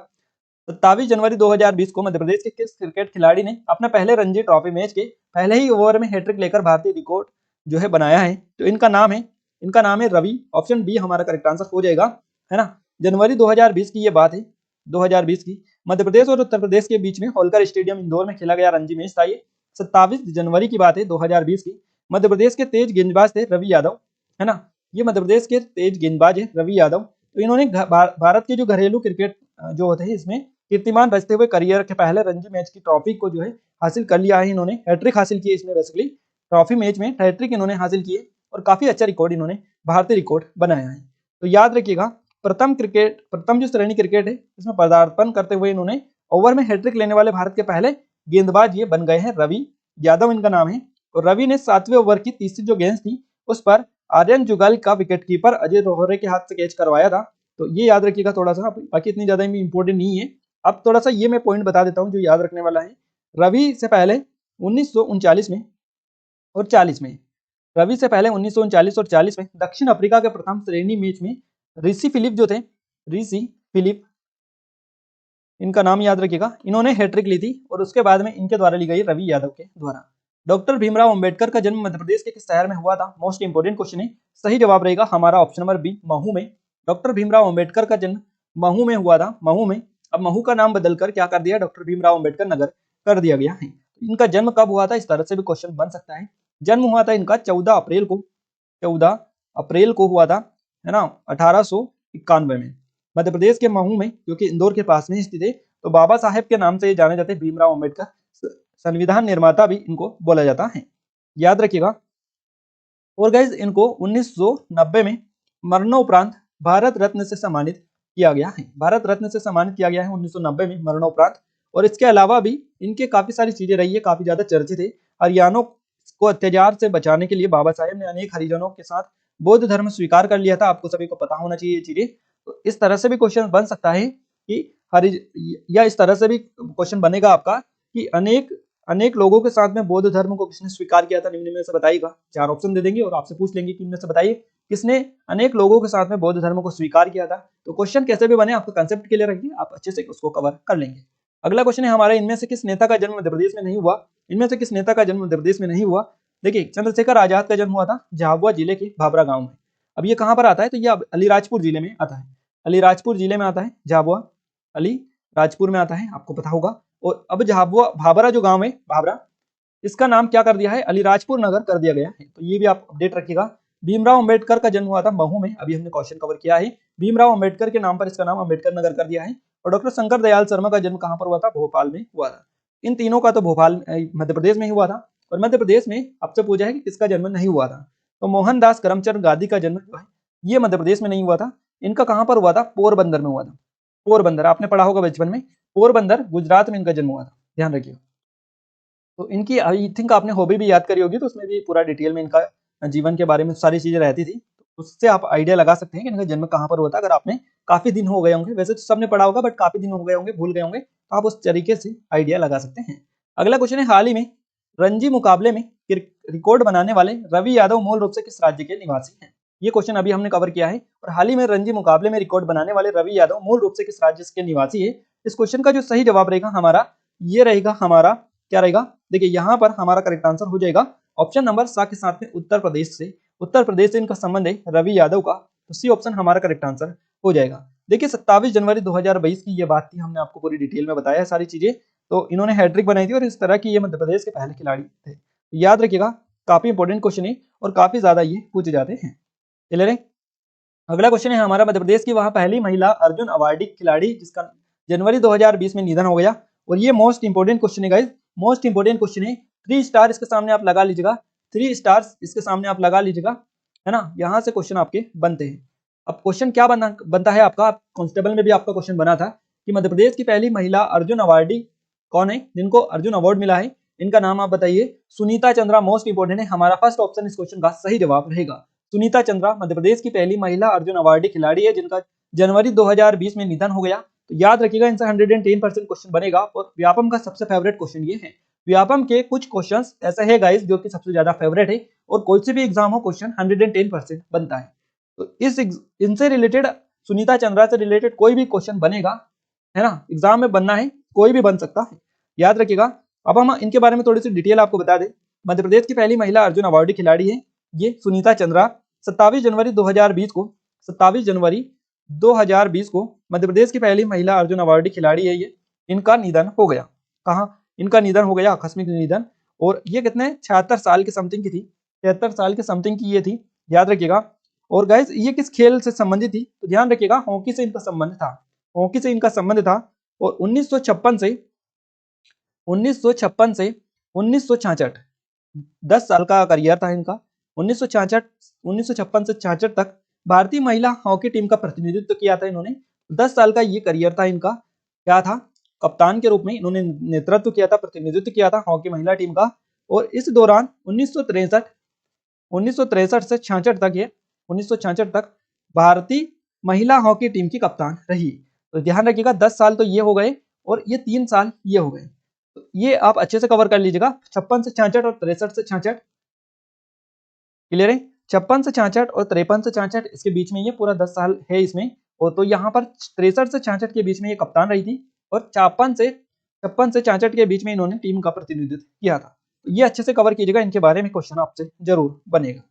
[SPEAKER 1] 27 जनवरी 2020 को मध्य प्रदेश के किस क्रिकेट खिलाड़ी ने अपने पहले रणजी ट्रॉफी मैच के पहले ही ओवर में हैट्रिक लेकर भारतीय रिकॉर्ड जो है बनाया है? तो इनका नाम है रवि। ऑप्शन बी हमारा करेक्ट आंसर हो जाएगा, है ना। जनवरी 2020 की ये बात है, 2020 की। मध्य प्रदेश और उत्तर प्रदेश के बीच में होलकर स्टेडियम इंदौर में खेला गया रणजी मैच था ये। 27 जनवरी की बात है 2020 की। मध्य प्रदेश के तेज गेंदबाज थे रवि यादव, है ना। ये मध्य प्रदेश के तेज गेंदबाज है रवि यादव। तो इन्होंने भारत के जो घरेलू क्रिकेट जो होते हैं इसमें कीर्तिमान रचते हुए करियर के पहले रणजी मैच की ट्रॉफी को जो है हासिल कर लिया है इन्होंने। हैट्रिक हासिल की है इसमें, बेसिकली ट्रॉफी मैच में हैट्रिक इन्होंने हासिल की है और काफी अच्छा रिकॉर्ड इन्होंने भारतीय रिकॉर्ड बनाया है। तो याद रखिएगा, प्रथम जो श्रेणी क्रिकेट है इसमें पदार्पण करते हुए इन्होंने ओवर में हैट्रिक लेने वाले भारत के पहले गेंदबाज ये बन गए हैं, रवि यादव इनका नाम है। और रवि ने 7वें ओवर की तीसरी जो गेंद थी उस पर आर्यन जुगल का विकेटकीपर अजय रोहरे के हाथ से कैच करवाया था। तो ये याद रखिएगा थोड़ा सा, बाकी इतनी ज्यादा इंपॉर्टेंट नहीं है। अब थोड़ा सा ये मैं पॉइंट बता देता हूँ जो याद रखने वाला है। रवि से पहले 1939 में और 40 में, रवि से पहले 1939 और 40 में दक्षिण अफ्रीका के प्रथम श्रेणी मैच में ऋषि फिलिप जो थे, ऋषि फिलिप इनका नाम याद रखिएगा, इन्होंने हैट्रिक ली थी और उसके बाद में इनके द्वारा ली गई रवि यादव के द्वारा। डॉक्टर भीमराव अंबेडकर का जन्म मध्य प्रदेश के किस शहर में हुआ था? मोस्ट इंपोर्टेंट क्वेश्चन है। सही जवाब रहेगा हमारा ऑप्शन नंबर बी, महू में। डॉक्टर भीमराव अंबेडकर का जन्म महू में हुआ था, महू में। अब महू का नाम बदलकर क्या कर दिया, डॉक्टर भीमराव अंबेडकर नगर कर दिया गया है। इनका जन्म कब हुआ था, इस तरह से भी क्वेश्चन बन सकता है। जन्म हुआ था इनका 14 अप्रैल को, 14 अप्रैल को हुआ था, है ना, 1891 में, मध्य प्रदेश के महू में, जो कि इंदौर के पास में स्थित है। तो बाबा साहेब के नाम से ये जाने जाते हैं, भीमराव अंबेडकर, संविधान निर्माता भी इनको बोला जाता है, याद रखिएगा। और गाइस इनको 1990 में मरणोपरांत भारत रत्न से सम्मानित किया गया है, भारत रत्न से सम्मानित किया गया है 1990 में मरणोपरांत। और इसके अलावा भी इनके काफी सारी चीजें रही है, काफी ज्यादा चर्चित है। हरियाणों को अत्याचार से बचाने के लिए बाबा साहेब ने अनेक हरिजनों के साथ बौद्ध धर्म स्वीकार कर लिया था, आपको सभी को पता होना चाहिए ये चीजें। तो इस तरह से भी क्वेश्चन बन सकता है कि या इस तरह से भी क्वेश्चन बनेगा आपका कि अनेक लोगों के साथ में बौद्ध धर्म को किसने स्वीकार किया था, निम्न में से बताइएगा। 4 ऑप्शन दे देंगे और आपसे पूछ लेंगे कि इनमें से बताइए किसने अनेक लोगों के साथ में बौद्ध धर्म को स्वीकार किया था। तो क्वेश्चन कैसे भी बने आपका कंसेप्ट क्लियर रखिए, आप अच्छे से उसको कवर कर लेंगे। अगला क्वेश्चन है हमारा, इनमें से किस नेता का जन्म मध्य प्रदेश में नहीं हुआ? इनमें से किस नेता का जन्म मध्य प्रदेश में नहीं हुआ? देखिए, चंद्रशेखर आजाद का जन्म हुआ था झाबुआ जिले के भाभरा गांव में। अब ये कहां पर आता है? तो ये अलीराजपुर जिले में आता है, अलीराजपुर जिले में आता है, झाबुआ अलीराजपुर में आता है, आपको पता होगा। और अब झाबुआ भाभरा जो गांव है, भाभरा, इसका नाम क्या कर दिया है, अलीराजपुर नगर कर दिया गया है। तो ये भी आप अपडेट रखिएगा। भीमराव अंबेडकर का जन्म हुआ था महू में, अभी हमने क्वेश्चन कवर किया है। भीमराव अंबेडकर के नाम पर इसका नाम अंबेडकर नगर कर दिया है। और डॉक्टर शंकर दयाल शर्मा का जन्म कहां पर हुआ था? भोपाल में हुआ था। इन तीनों का तो भोपाल मध्य प्रदेश में ही हुआ था। और मध्य प्रदेश में आपसे पूछा है कि किसका जन्म नहीं हुआ था, तो मोहनदास करमचंद गांधी का जन्म जो है ये मध्य प्रदेश में नहीं हुआ था, इनका कहां पर हुआ था, पोरबंदर में हुआ था। पोरबंदर आपने पढ़ा होगा बचपन में, पोरबंदर गुजरात में इनका जन्म हुआ था, ध्यान रखिएगा। तो इनकी आई थिंक आपने हॉबी भी याद करी होगी, तो उसमें भी पूरा डिटेल में इनका जीवन के बारे में सारी चीजें रहती थी, तो उससे आप आइडिया लगा सकते हैं कि इनका जन्म कहाँ पर हुआ था। अगर आपने काफी दिन हो गए होंगे, वैसे तो सबने पढ़ा होगा बट काफी दिन हो गए होंगे, भूल गए होंगे, तो आप उस तरीके से आइडिया लगा सकते हैं। अगला क्वेश्चन है, हाल ही में रणजी मुकाबले में रिकॉर्ड बनाने वाले रवि यादव मूल रूप से किस राज्य के निवासी हैं? ये क्वेश्चन अभी हमने कवर किया है। और हाल ही में रणजी मुकाबले में रिकॉर्ड बनाने वाले रवि यादव मूल रूप से किस राज्य के निवासी है? इस क्वेश्चन का जो सही जवाब रहेगा हमारा, ये रहेगा हमारा, क्या रहेगा, देखिए यहाँ पर हमारा करेक्ट आंसर हो जाएगा ऑप्शन नंबर सा के साथ में उत्तर प्रदेश से। उत्तर प्रदेश से इनका संबंध है रवि यादव का, तो सी ऑप्शन हमारा करेक्ट आंसर हो जाएगा। देखिए 27 जनवरी 2022 की ये बात थी, हमने आपको पूरी डिटेल में बताया सारी चीजें। तो इन्होंने हैट्रिक बनाई थी और इस तरह की ये मध्य प्रदेश के पहले खिलाड़ी थे। याद रखिएगा, काफी इंपॉर्टेंट क्वेश्चन है और काफी ज्यादा ये पूछे जाते हैं। क्लियर है? अगला क्वेश्चन है हमारा, मध्य प्रदेश की वह पहली महिला अर्जुन अवार्डी खिलाड़ी जिसका जनवरी 2020 में निधन हो गया। और ये मोस्ट इंपोर्टेंट क्वेश्चन है गाइस, मोस्ट इंपोर्टेंट क्वेश्चन है। 3 स्टार इसके सामने आप लगा लीजिएगा, 3 स्टार्स इसके सामने आप लगा लीजिएगा, है ना। यहाँ से क्वेश्चन आपके बनते हैं। अब क्वेश्चन क्या बनता है आपका, कांस्टेबल में भी आपका क्वेश्चन बना था कि मध्य प्रदेश की पहली महिला अर्जुन अवार्डी कौन है, जिनको अर्जुन अवार्ड मिला है, इनका नाम आप बताइए। सुनीता चंद्रा मोस्ट इंपोर्टेंट है, हमारा फर्स्ट ऑप्शन इस क्वेश्चन का सही जवाब रहेगा। सुनीता चंद्रा मध्य प्रदेश की पहली महिला अर्जुन अवार्डी खिलाड़ी है जिनका जनवरी 2020 में निधन हो गया। तो याद रखिएगा, इनसे 110% क्वेश्चन बनेगा। और व्यापम का सबसे फेवरेट क्वेश्चन ये है। व्यापम के कुछ क्वेश्चंस ऐसे है गाइस जो कि सबसे ज्यादा फेवरेट है, और कोई से भी एग्जाम हो क्वेश्चन 110% बनता है। तो इनसे रिलेटेड, सुनीता चंद्रा से रिलेटेड कोई भी क्वेश्चन बनेगा, है ना, एग्जाम में बनना है, कोई भी बन सकता है, याद रखिएगा। अब हम इनके बारे में थोड़ी सी डिटेल आपको बता दें। मध्य प्रदेश की पहली महिला अर्जुन अवार्डी खिलाड़ी है ये सुनीता चंद्रा। 27 जनवरी 2020 को, 27 जनवरी 2020 को मध्य प्रदेश की पहली महिला अर्जुन अवार्डी खिलाड़ी है ये। इनका निधन हो गया, कहाँ, इनका निधन हो गया, आकस्मिक निधन। और ये कितने 76 साल के समथिंग की थी, 73 साल के समथिंग की ये थी, याद रखिएगा। और गाइस ये किस खेल से संबंधित थी, तो ध्यान रखिएगा हॉकी से इनका संबंध था, हॉकी से इनका संबंध था। और 1956 से 1966 10 साल का करियर था इनका। 1956 से 66 तक भारतीय महिला हॉकी टीम का प्रतिनिधित्व किया था इन्होंने। 10 साल का ये करियर था इनका, क्या था, कप्तान के रूप में इन्होंने नेतृत्व किया था, प्रतिनिधित्व किया था हॉकी महिला टीम का। और इस दौरान 1963 से 66 तक, ये 1966 तक भारतीय महिला हॉकी टीम की कप्तान रही। तो ध्यान रखिएगा 10 साल तो ये हो गए और ये 3 साल ये हो गए। तो ये आप अच्छे से कवर कर लीजिएगा, 56 से 66 और 63 से 66। क्लियर है? 56 से 66 और 53 से 66 इसके बीच में ये पूरा 10 साल है इसमें। और तो यहाँ पर 63 से 66 के बीच में ये कप्तान रही थी। और 56 से 66 के बीच में इन्होंने टीम का प्रतिनिधित्व किया था। तो ये अच्छे से कवर कीजिएगा, इनके बारे में क्वेश्चन आपसे जरूर बनेगा।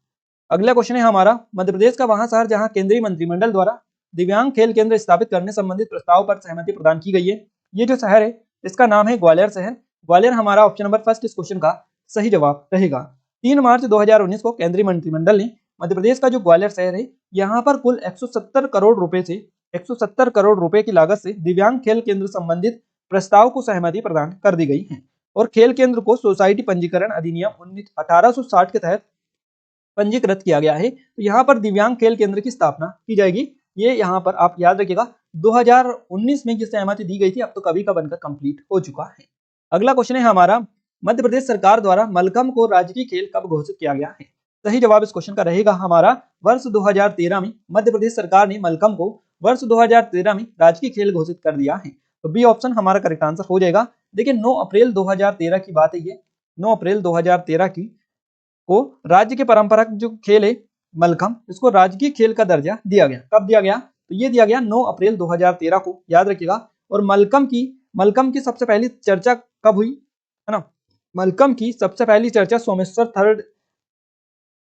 [SPEAKER 1] अगला क्वेश्चन है हमारा, मध्य प्रदेश का वहां शहर जहां केंद्रीय मंत्रिमंडल द्वारा दिव्यांग खेल केंद्र स्थापित करने संबंधित प्रस्ताव पर सहमति प्रदान की गई है, ये जो शहर है इसका नाम है ग्वालियर शहर। ग्वालियर हमारा ऑप्शन नंबर फर्स्ट इस क्वेश्चन का सही जवाब रहेगा। 3 मार्च 2019 को केंद्रीय मंत्रिमंडल ने मध्य प्रदेश का जो ग्वालियर शहर है यहाँ पर कुल 170 करोड़ रुपए से 170 करोड़ रुपए की लागत से दिव्यांग खेल केंद्र संबंधित प्रस्ताव को सहमति प्रदान कर दी गई है। और खेल केंद्र को सोसाइटी पंजीकरण अधिनियम 1860 के तहत पंजीकृत किया गया है। तो यहाँ पर दिव्यांग खेल केंद्र की स्थापना की जाएगी। ये यहाँ पर आप याद रखिएगा 2019 में ये सहमति दी गई थी, अब तो कभी का बनकर कंप्लीट हो चुका है। अगला क्वेश्चन है हमारा, मध्य प्रदेश सरकार द्वारा मलखम्ब को राजकीय खेल कब घोषित किया गया है? सही जवाब इस क्वेश्चन का रहेगा हमारा वर्ष 2013 में मध्य प्रदेश सरकार ने मलखम्ब को वर्ष 2013 में राजकीय खेल घोषित कर दिया है। तो बी ऑप्शन हमारा करेक्ट आंसर हो जाएगा। देखिए 9 अप्रैल 2013 की बात है ये, 9 अप्रैल 2013 की को राज्य के परंपरागत जो खेल है मलखम्ब, इसको राजकीय खेल का दर्जा दिया गया। कब दिया गया? तो ये दिया गया 9 अप्रैल 2013 को, याद रखिएगा। और मलखम्ब की सबसे पहली चर्चा कब हुई, है ना? मलखम्ब की सबसे पहली चर्चा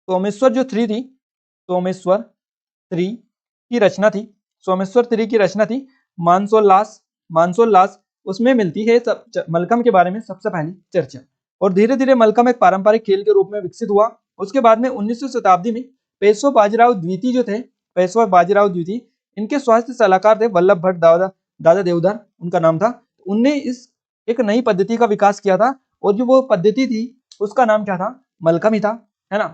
[SPEAKER 1] सोमेश्वर जो थ्री थी, सोमेश्वर थ्री की रचना थी, सोमेश्वर थ्री की रचना थी मानसोल्लास, उसमें मिलती है मलखम्ब के बारे में सबसे पहली चर्चा। और धीरे धीरे मलखम्ब एक पारंपरिक खेल के रूप में विकसित हुआ। उसके बाद में 19वीं शताब्दी में पेशवा बाजीराव द्वितीय जो थे, पेशवा बाजीराव द्वितीय, इनके स्वास्थ्य सलाहकार थे वल्लभ भट्ट दादा देवधर उनका नाम था। उनने इस एक नई पद्धति का विकास किया था, और जो वो पद्धति थी उसका नाम क्या था? मलखम्ब ही था, है ना।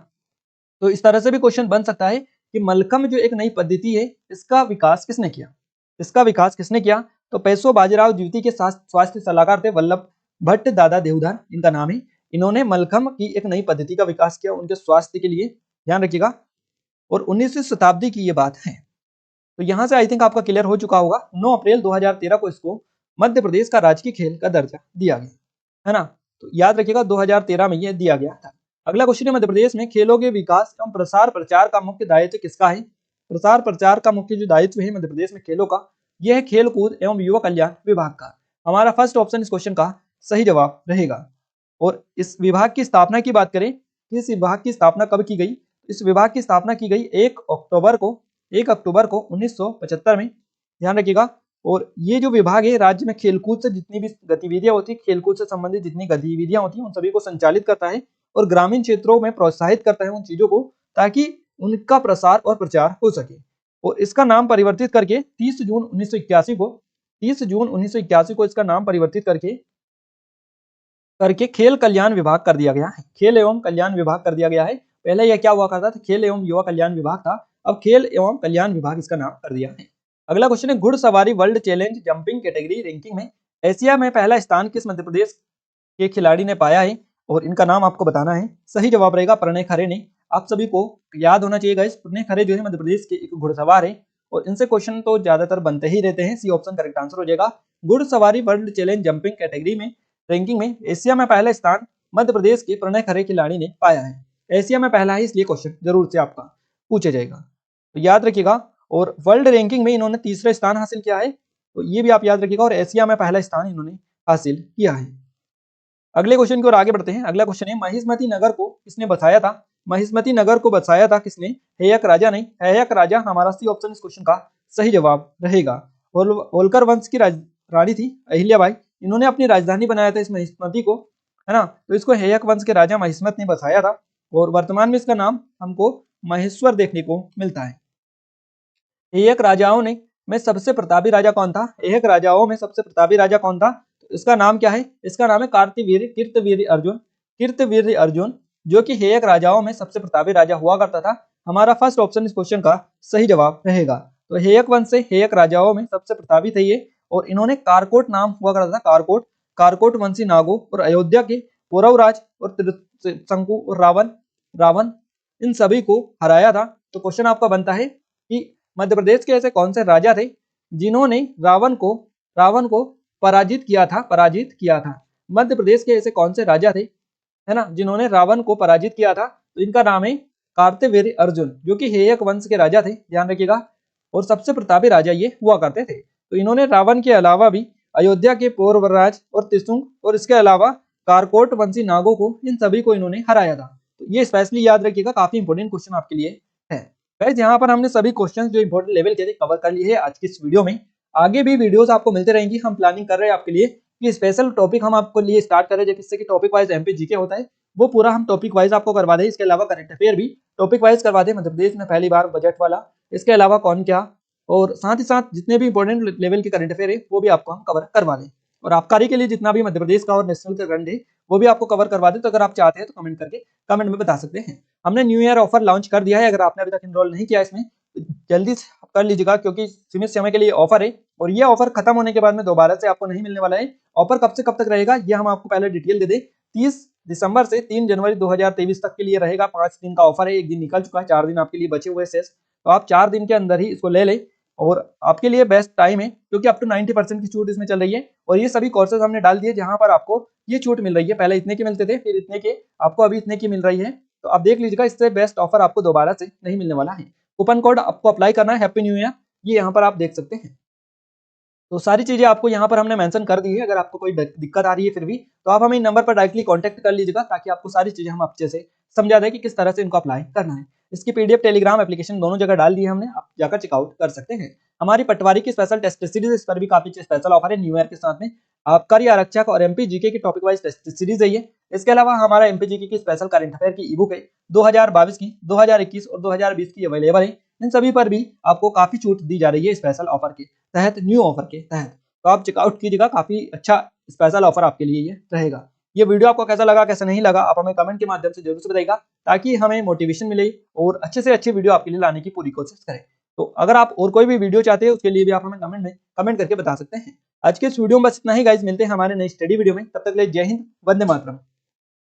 [SPEAKER 1] तो इस तरह से भी क्वेश्चन बन सकता है कि मलखंब जो एक नई पद्धति है, इसका विकास किसने किया? इसका विकास किसने किया? तो पेशवा बाजीराव द्वितीय के साथ स्वास्थ्य सलाहकार थे वल्लभ भट्ट दादा देवधर, इनका नाम है। इन्होंने मलखंब की एक नई पद्धति का विकास किया उनके स्वास्थ्य के लिए, ध्यान रखिएगा। और 19वीं शताब्दी की ये बात है। तो यहाँ से आई थिंक आपका क्लियर हो चुका होगा। 9 अप्रैल 2013 को इसको मध्य प्रदेश का राजकीय खेल का दर्जा दिया गया, है ना। तो याद रखिएगा 2013 में ये दिया गया था। अगला क्वेश्चन है, मध्य प्रदेश में खेलों के विकास एवं प्रसार प्रचार का मुख्य दायित्व किसका है? प्रसार प्रचार का मुख्य जो दायित्व है मध्य प्रदेश में खेलों का, यह है खेल कूद एवं युवा कल्याण विभाग का। हमारा फर्स्ट ऑप्शन इस क्वेश्चन का सही जवाब रहेगा। और इस विभाग की स्थापना की बात करें, इस विभाग की स्थापना कब की गई? इस विभाग की स्थापना की गई 1 अक्टूबर को 1975 में, ध्यान रखिएगा। और ये जो विभाग है राज्य में खेलकूद से जितनी भी गतिविधियां होती है, खेलकूद से संबंधित जितनी गतिविधियां होती हैं उन सभी को संचालित करता है और ग्रामीण क्षेत्रों में प्रोत्साहित करता है उन चीजों को, ताकि उनका प्रसार और प्रचार हो सके। और इसका नाम परिवर्तित करके 30 जून 1981 को इसका नाम परिवर्तित करके खेल कल्याण विभाग कर दिया गया है। खेल एवं कल्याण विभाग कर दिया गया है। पहले यह क्या हुआ करता था? खेल एवं युवा कल्याण विभाग था, अब खेल एवं कल्याण विभाग इसका नाम कर दिया है। अगला क्वेश्चन है, घुड़सवारी world challenge jumping category ranking में एशिया में पहला स्थान किस मध्य प्रदेश के खिलाड़ी ने पाया है? और इनका नाम आपको बताना है। सही जवाब रहेगा प्रणय खरे ने। आप सभी को याद होना चाहिए गाइस, प्रणय खरे जो है मध्य प्रदेश के एक घुड़सवार है और इनसे क्वेश्चन तो ज्यादातर बनते ही रहते हैं। सी ऑप्शन करेक्ट आंसर हो जाएगा। घुड़सवारी वर्ल्ड चैलेंज जंपिंग कैटेगरी में रैंकिंग में एशिया में पहला स्थान मध्य प्रदेश के प्रणय खरे खिलाड़ी ने पाया है। एशिया में पहला है, इसलिए क्वेश्चन जरूर से आपका पूछा जाएगा, तो याद रखिएगा। और वर्ल्ड रैंकिंग में इन्होंने तीसरा स्थान हासिल किया है, तो ये भी आप याद रखिएगा। और एशिया में पहला स्थान इन्होंने हासिल किया है। अगले क्वेश्चन की ओर आगे बढ़ते हैं। अगला क्वेश्चन है, महिष्मती नगर को किसने बसाया था? महिष्मती नगर को बसाया था किसने? हेयक राजा ने। हेयक राजा हमारा सी ऑप्शन इस क्वेश्चन का सही जवाब रहेगा। होलकर वंश की रानी थी अहिल्याबाई, इन्होंने अपनी राजधानी बनाया था इस महिष्मती को, है ना। तो इसको हेयक वंश के राजा महिष्मत ने बसाया था और वर्तमान में इसका नाम हमको महेश्वर देखने को मिलता है। हेयक राजाओं में सबसे प्रतापी राजा कौन था? हेयक राजाओं में सबसे प्रतापी राजा कौन था? तो इसका नाम क्या है? इसका नाम है कीर्तवीर्य अर्जुन, जो कि हेयक राजाओं में सबसे प्रतापी राजा हुआ करता था। हमारा फर्स्ट ऑप्शन इस क्वेश्चन का सही जवाब रहेगा। तो हेयक वंश से हेयक राजाओं में सबसे प्रतापी थे ये, और इन्होंने कारकोट नाम हुआ करता था, कारकोट वंशी नागो और अयोध्या के पौरवराज और शंकु और रावण इन सभी को हराया था। तो क्वेश्चन आपका बनता है कि मध्य प्रदेश के ऐसे कौन से राजा थे जिन्होंने रावण को पराजित किया था। मध्य प्रदेश के ऐसे कौन से राजा थे, है ना, जिन्होंने रावण को पराजित किया था? तो इनका नाम है कार्तवीर्य अर्जुन, जो कि हेयक वंश के राजा थे, ध्यान रखिएगा। और सबसे प्रतापी राजा ये हुआ करते थे। तो इन्होंने रावण के अलावा भी अयोध्या के पौरवराज और त्रिशुंग और इसके अलावा कारकोट वंशी नागों को, इन सभी को इन्होंने हराया था। तो ये स्पेशली याद रखिएगा, काफी इंपोर्टेंट क्वेश्चन आपके लिए है। गाइस यहाँ पर हमने सभी क्वेश्चन जो इंपोर्टेंट लेवल के थे कवर कर लिए हैं आज की इस वीडियो में। आगे भी वीडियोस आपको मिलते रहेंगी। हम प्लानिंग कर रहे हैं आपके लिए कि स्पेशल टॉपिक हम आपको लिए स्टार्ट करें, जिससे कि टॉपिक वाइज एमपी जीके होता है वो पूरा हम टॉपिक वाइज आपको करवा दें। इसके अलावा करंट अफेयर भी टॉपिक वाइज करवा दें, मध्य प्रदेश में पहली बार बजट वाला, इसके अलावा कौन क्या, और साथ ही साथ जितने भी इंपॉर्टेंट लेवल के करंट अफेयर है वो भी आपको हम कवर करवा दें। और आबकारी के लिए जितना भी मध्य प्रदेश का और नेशनल का करंट है वो भी आपको कवर करवा दें। तो अगर आप चाहते हैं तो कमेंट में बता सकते हैं। हमने न्यू ईयर ऑफर लॉन्च कर दिया है, अगर आपने अभी तक इनरोल नहीं किया इसमें जल्दी कर लीजिएगा, क्योंकि सीमित समय के लिए ऑफर है और ये ऑफर खत्म होने के बाद में दोबारा से आपको नहीं मिलने वाला है। ऑफर कब से कब तक रहेगा ये हम आपको पहले डिटेल दे दें। 30 दिसंबर से 3 जनवरी 2023 तक के लिए रहेगा। 5 दिन का ऑफर है, एक दिन निकल चुका है, 4 दिन आपके लिए बचे हुए शेष। तो आप 4 दिन के अंदर ही इसको ले लें और आपके लिए बेस्ट टाइम है, क्योंकि अप टू 90% की छूट इसमें चल रही है। और ये सभी कोर्सेज हमने डाल दिए जहां पर आपको ये छूट मिल रही है। पहले इतने के मिलते थे, फिर इतने के, आपको अभी इतने की मिल रही है। तो आप देख लीजिएगा, इससे बेस्ट ऑफर आपको दोबारा से नहीं मिलने वाला है। कूपन कोड आपको अप्लाई करना है हैप्पी न्यू ईयर, ये यहाँ पर आप देख सकते हैं। तो सारी चीजें आपको यहाँ पर हमने मेंशन कर दी है। अगर आपको कोई दिक्कत आ रही है फिर भी, तो आप हमें नंबर पर डायरेक्टली कांटेक्ट कर लीजिएगा, ताकि आपको सारी चीजें हम अच्छे से समझा दें कि किस तरह से इनको अप्लाई करना है। इसकी पीडीएफ टेलीग्राम एप्लीकेशन दोनों जगह डाल दी है हमने, आप जाकर चेकआउट कर सकते हैं। हमारी पटवारी की स्पेशल टेस्ट सीरीज, इस पर भी काफी स्पेशल ऑफर है न्यू ईयर के साथ में। आबकारी आरक्षक और एमपी जीके की टॉपिक वाइज टेस्ट सीरीज है ये। इसके अलावा हमारा एमपी जीके की स्पेशल करंट अफेयर की ईबुक है 2022 की, 2021 और 2020 की अवेलेबल है। इन सभी पर भी आपको काफी छूट दी जा रही है स्पेशल ऑफर के तहत, न्यू ऑफर के तहत। तो आप चेकआउट कीजिएगा, काफी अच्छा स्पेशल ऑफर आपके लिए ये रहेगा। ये वीडियो आपको कैसा लगा कैसा नहीं लगा आप हमें कमेंट के माध्यम से जरूर से बताइएगा, ताकि हमें मोटिवेशन मिले और अच्छे से अच्छी वीडियो आपके लिए लाने की पूरी कोशिश करें। तो अगर आप और कोई भी वीडियो चाहते हैं उसके लिए भी आप हमें कमेंट करके बता सकते हैं। आज के इस वीडियो में बस इतना ही गाइस, मिलते हैं हमारे नई स्टडी वीडियो में, तब तक के लिए जय हिंद, वंदे मातरम।